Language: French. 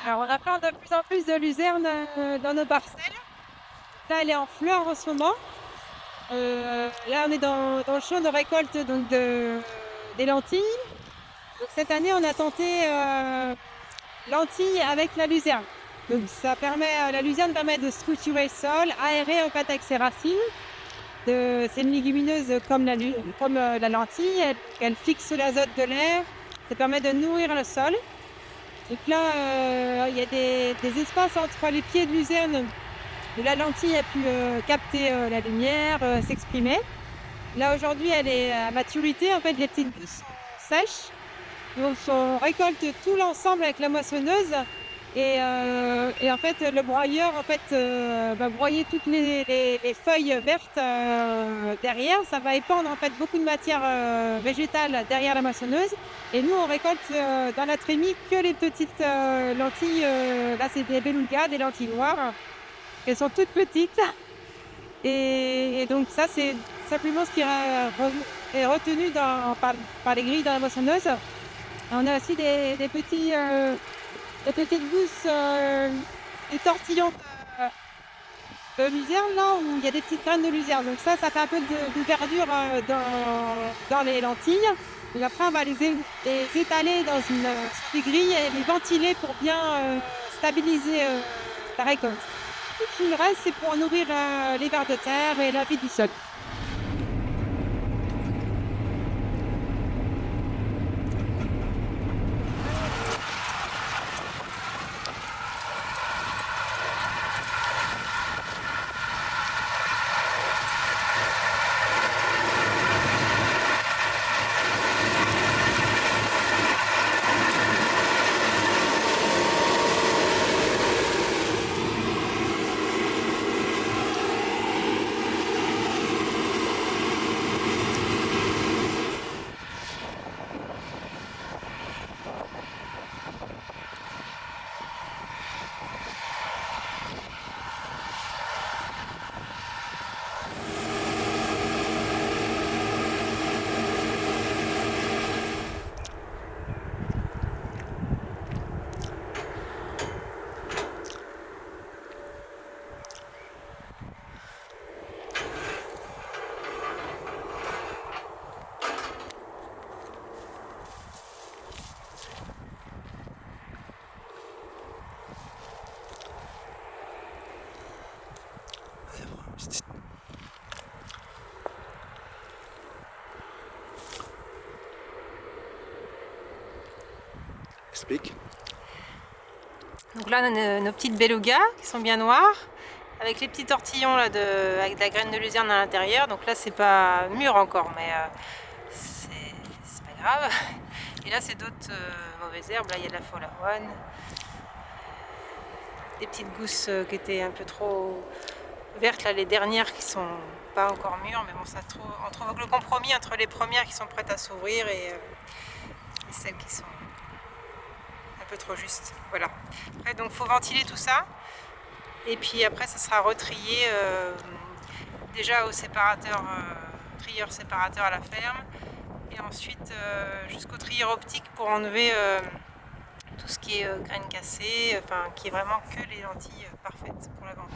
Alors, on a plein de plus en plus de luzerne dans nos parcelles. Là, elle est en fleurs en ce moment. Là, on est dans le champ de récolte donc des lentilles. Donc, cette année, on a tenté lentilles avec la luzerne. Donc, la luzerne permet de structurer le sol, aérer en fait avec ses racines. C'est une légumineuse comme la lentille. Elle fixe l'azote de l'air. Ça permet de nourrir le sol. Donc là, il y a des espaces entre les pieds de luzerne où la lentille a pu capter la lumière, s'exprimer. Là, aujourd'hui, elle est à maturité. En fait, les petites gousses sont sèches. Donc, on récolte tout l'ensemble avec la moissonneuse. Et en fait, le broyeur va broyer toutes les feuilles vertes derrière. Ça va épandre en fait beaucoup de matière végétale derrière la moissonneuse. Et nous, on récolte dans la trémie que les petites lentilles. Là, c'est des belugas, des lentilles noires. Elles sont toutes petites. Et donc ça, c'est simplement ce qui est retenu par les grilles dans la moissonneuse. On a aussi des petites gousses, des tortillons de luzerne là où il y a des petites graines de luzerne. Donc ça fait un peu de verdure dans les lentilles. Et après, on va les étaler sur des grilles et les ventiler pour bien stabiliser la récolte. Et puis le reste, c'est pour nourrir les vers de terre et la vie du sol. Explique. Donc là, on a nos petites belugas qui sont bien noires, avec les petits tortillons là, avec de la graine de luzerne à l'intérieur. Donc là, c'est pas mûr encore, mais c'est pas grave. Et là, c'est d'autres mauvaises herbes. Là, il y a de la folle avoine, des petites gousses qui étaient un peu trop vertes, là, les dernières qui sont pas encore mûres, mais bon, on trouve le compromis entre les premières qui sont prêtes à s'ouvrir et celles qui sont un peu trop juste. Voilà. Après, donc faut ventiler tout ça. Et puis après, ça sera retrié déjà au séparateur, trieur séparateur à la ferme. Et ensuite jusqu'au trieur optique pour enlever tout ce qui est graines cassées, enfin qui est vraiment que les lentilles parfaites pour la vente.